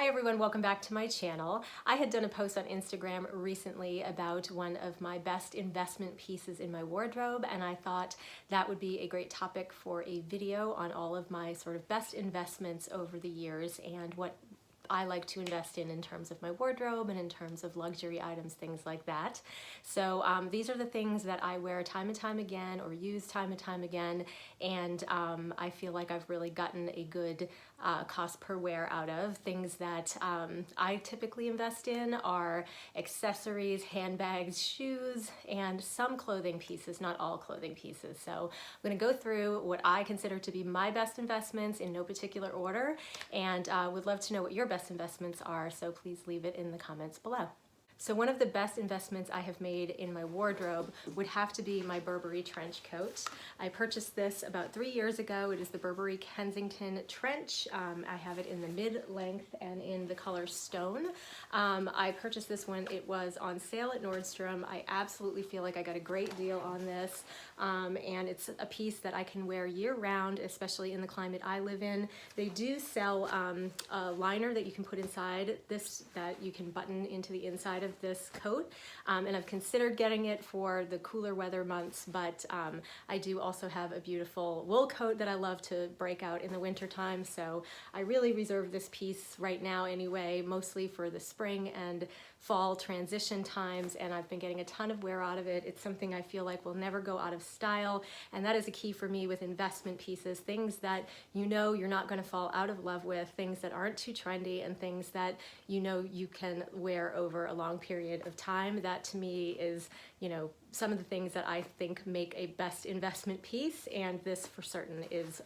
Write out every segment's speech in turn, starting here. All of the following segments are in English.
Hi everyone, welcome back to my channel. I had done a post on Instagram recently about one of my best investment pieces in my wardrobe, and I thought that would be a great topic for a video on all of my sort of best investments over the years and what I like to invest in terms of my wardrobe and in terms of luxury items, things like that. So these are the things that I wear time and time again or use time and time again, and I feel like I've really gotten a good cost per wear out of. Things that I typically invest in are accessories, handbags, shoes, and some clothing pieces, not all clothing pieces. So I'm going to go through what I consider to be my best investments in no particular order, and would love to know what your best investments are, so please leave it in the comments below. So one of the best investments I have made in my wardrobe would have to be my Burberry trench coat. I purchased this about 3 years ago. It is the Burberry Kensington trench. I have it in the mid-length and in the color stone. I purchased this when it was on sale at Nordstrom. I absolutely feel like I got a great deal on this, and it's a piece that I can wear year-round, especially in the climate I live in. They do sell a liner that you can put inside this that you can button into the inside of this coat, and I've considered getting it for the cooler weather months, but I do also have a beautiful wool coat that I love to break out in the winter time, so I really reserve this piece right now anyway, mostly for the spring and fall transition times, and I've been getting a ton of wear out of it. It's something I feel like will never go out of style, and that is a key for me with investment pieces, things that you know you're not going to fall out of love with, things that aren't too trendy, and things that you know you can wear over a long period of time. That to me is, you know, some of the things that I think make a best investment piece, and this for certain is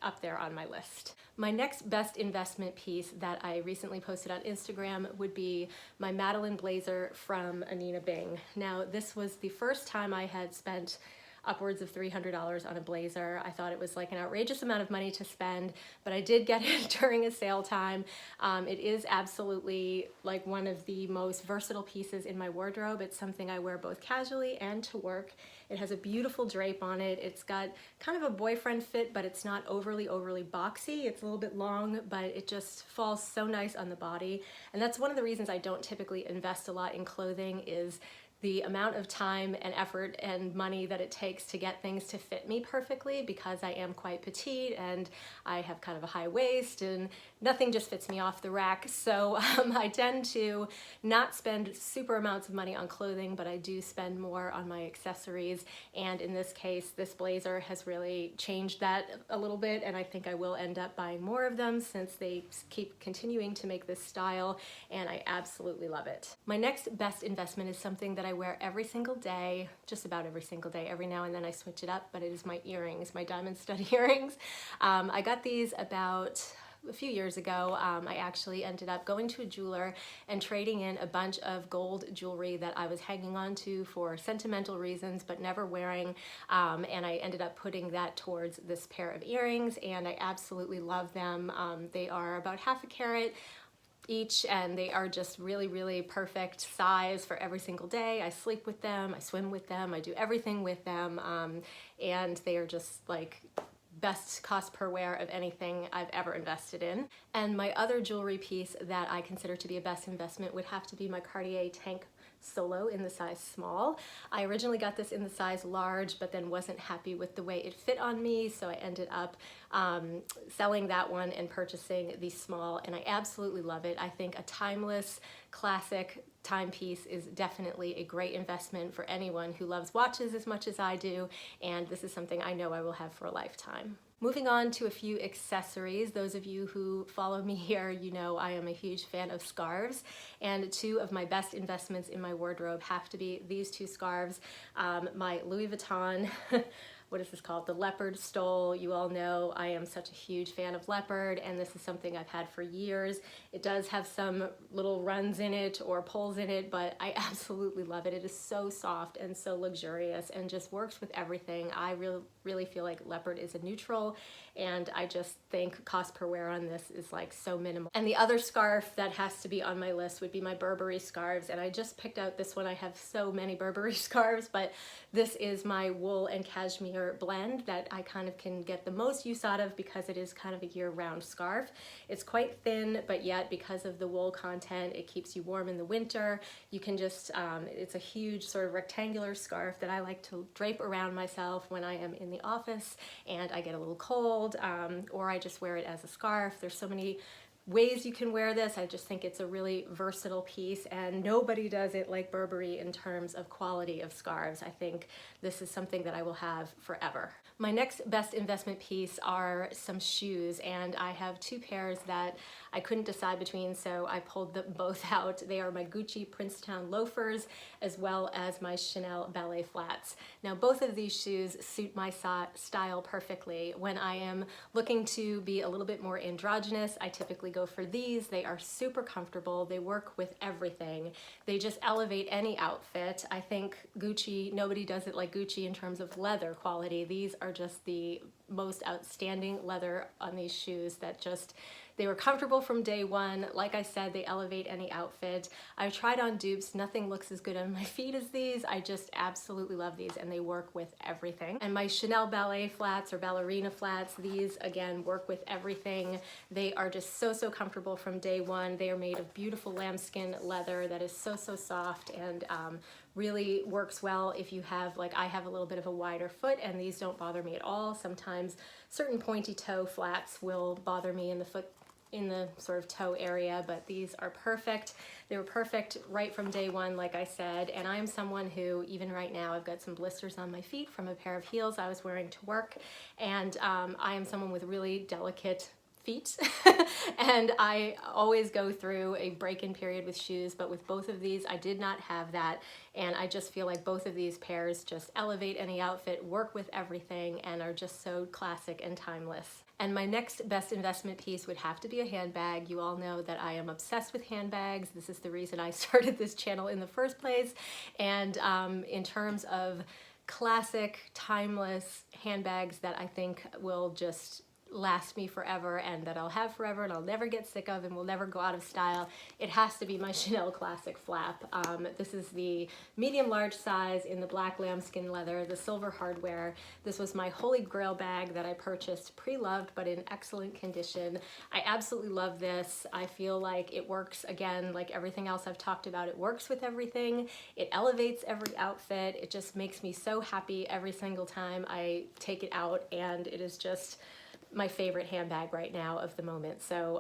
up there on my list. My next best investment piece that I recently posted on Instagram would be my Madeleine blazer from Anine. Now, this was the first time I had spent upwards of $300 on a blazer. I thought it was like an outrageous amount of money to spend, but I did get it during a sale time. It is absolutely like one of the most versatile pieces in my wardrobe. It's something I wear both casually and to work. It has a beautiful drape on it. It's got kind of a boyfriend fit, but it's not overly boxy. It's a little bit long, but it just falls so nice on the body. And that's one of the reasons I don't typically invest a lot in clothing, is the amount of time and effort and money that it takes to get things to fit me perfectly, because I am quite petite and I have kind of a high waist and nothing just fits me off the rack. So I tend to not spend super amounts of money on clothing, but I do spend more on my accessories. And in this case, this blazer has really changed that a little bit, and I think I will end up buying more of them since they keep continuing to make this style, and I absolutely love it. My next best investment is something that I wear every single day, just about every single day. Every now and then I switch it up, but it is my earrings, my diamond stud earrings. I got these about a few years ago. I actually ended up going to a jeweler and trading in a bunch of gold jewelry that I was hanging on to for sentimental reasons but never wearing, and I ended up putting that towards this pair of earrings, and I absolutely love them. They are about half a carat each, and they are just really perfect size for every single day. I sleep with them, I swim with them, I do everything with them, and they are just like best cost per wear of anything I've ever invested in. And my other jewelry piece that I consider to be a best investment would have to be my Cartier tank solo in the size small. I originally got this in the size large, but then wasn't happy with the way it fit on me, so I ended up selling that one and purchasing the small, and I absolutely love it. I think a timeless, classic timepiece is definitely a great investment for anyone who loves watches as much as I do, and this is something I know I will have for a lifetime. Moving on to a few accessories. Those of you who follow me here, you know I am a huge fan of scarves, and two of my best investments in my wardrobe have to be these two scarves. My Louis Vuitton what is this called? The Leopard stole. You all know I am such a huge fan of Leopard, and this is something I've had for years. It does have some little runs in it or pulls in it, but I absolutely love it. It is so soft and so luxurious and just works with everything. I really really feel like Leopard is a neutral, and I just think cost per wear on this is like so minimal. And the other scarf that has to be on my list would be my Burberry scarves, and I just picked out this one. I have so many Burberry scarves, but this is my wool and cashmere blend that I kind of can get the most use out of because it is kind of a year-round scarf. It's quite thin, but yet because of the wool content, it keeps you warm in the winter. You can just, it's a huge sort of rectangular scarf that I like to drape around myself when I am in the office and I get a little cold, or I just wear it as a scarf. There's so many ways you can wear this. I just think it's a really versatile piece, and nobody does it like Burberry in terms of quality of scarves. I think this is something that I will have forever. My next best investment piece are some shoes, and I have two pairs that I couldn't decide between, so I pulled them both out. They are my Gucci Princetown loafers as well as my Chanel ballet flats. Now both of these shoes suit my style perfectly. When I am looking to be a little bit more androgynous, I typically go for these. They are super comfortable. They work with everything. They just elevate any outfit. I think Gucci, nobody does it like Gucci in terms of leather quality. These are just the most outstanding leather on these shoes that just, they were comfortable from day one. Like I said, they elevate any outfit. I've tried on dupes. Nothing looks as good on my feet as these. I just absolutely love these, and they work with everything. And my Chanel ballet flats or ballerina flats, these again work with everything. They are just so, so comfortable from day one. They are made of beautiful lambskin leather that is so, so soft and really works well if you have, like I have a little bit of a wider foot, and these don't bother me at all. Sometimes certain pointy toe flats will bother me in the foot, in the sort of toe area, but these are perfect. They were perfect right from day one, like I said, and I'm someone who, even right now, I've got some blisters on my feet from a pair of heels I was wearing to work, and I am someone with really delicate feet and I always go through a break-in period with shoes, but with both of these I did not have that, and I just feel like both of these pairs just elevate any outfit, work with everything, and are just so classic and timeless. And my next best investment piece would have to be a handbag. You all know that I am obsessed with handbags. This is the reason I started this channel in the first place, and in terms of classic, timeless handbags that I think will just last me forever and that I'll have forever and I'll never get sick of and will never go out of style, it has to be my Chanel Classic Flap. This is the medium large size in the black lambskin leather, the silver hardware. This was my holy grail bag that I purchased pre-loved but in excellent condition. I absolutely love this. I feel like it works, again, like everything else I've talked about, it works with everything. It elevates every outfit. It just makes me so happy every single time I take it out, and it is just my favorite handbag right now of the moment. So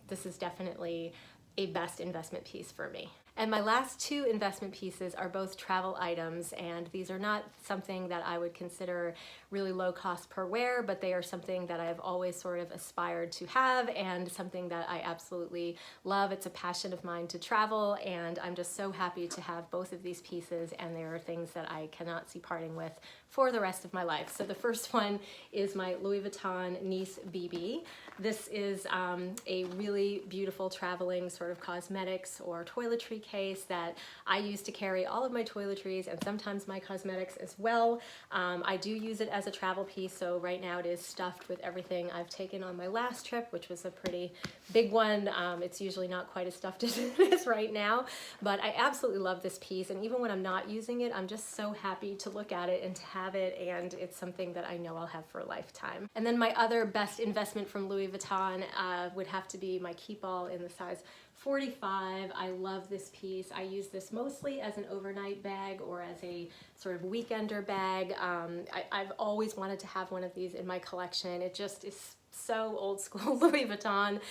this is definitely a best investment piece for me. And my last two investment pieces are both travel items, and these are not something that I would consider really low cost per wear, but they are something that I've always sort of aspired to have and something that I absolutely love. It's a passion of mine to travel, and I'm just so happy to have both of these pieces, and they are things that I cannot see parting with for the rest of my life. So the first one is my Louis Vuitton Nice BB. This is a really beautiful traveling sort of cosmetics or toiletry case that I use to carry all of my toiletries and sometimes my cosmetics as well. I do use it as a travel piece, so right now it is stuffed with everything I've taken on my last trip, which was a pretty big one. It's usually not quite as stuffed as it is right now, but I absolutely love this piece, and even when I'm not using it, I'm just so happy to look at it and to have it, and it's something that I know I'll have for a lifetime. And then my other best investment from Louis Vuitton would have to be my Keepall in the size 45. I love this piece. I use this mostly as an overnight bag or as a sort of weekender bag. I've always wanted to have one of these in my collection. It just is so old school Louis Vuitton.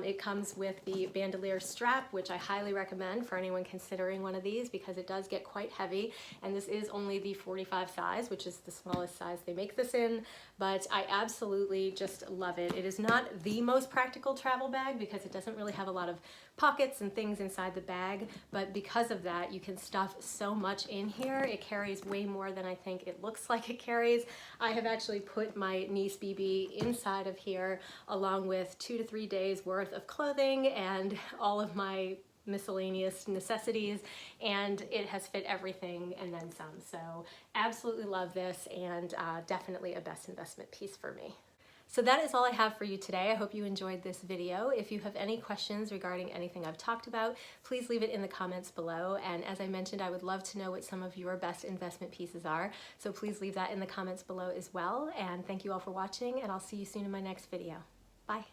It comes with the bandolier strap, which I highly recommend for anyone considering one of these because it does get quite heavy, and this is only the 45 size, which is the smallest size they make this in, but I absolutely just love it. It is not the most practical travel bag because it doesn't really have a lot of pockets and things inside the bag, but because of that you can stuff so much in here. It carries way more than I think it looks like it carries. I have actually put my Nice BB inside of here along with 2 to 3 days worth of clothing and all of my miscellaneous necessities, and it has fit everything and then some. So absolutely love this, and definitely a best investment piece for me. So that is all I have for you today. I hope you enjoyed this video. If you have any questions regarding anything I've talked about, please leave it in the comments below. And as I mentioned, I would love to know what some of your best investment pieces are. So please leave that in the comments below as well. And thank you all for watching, and I'll see you soon in my next video. Bye.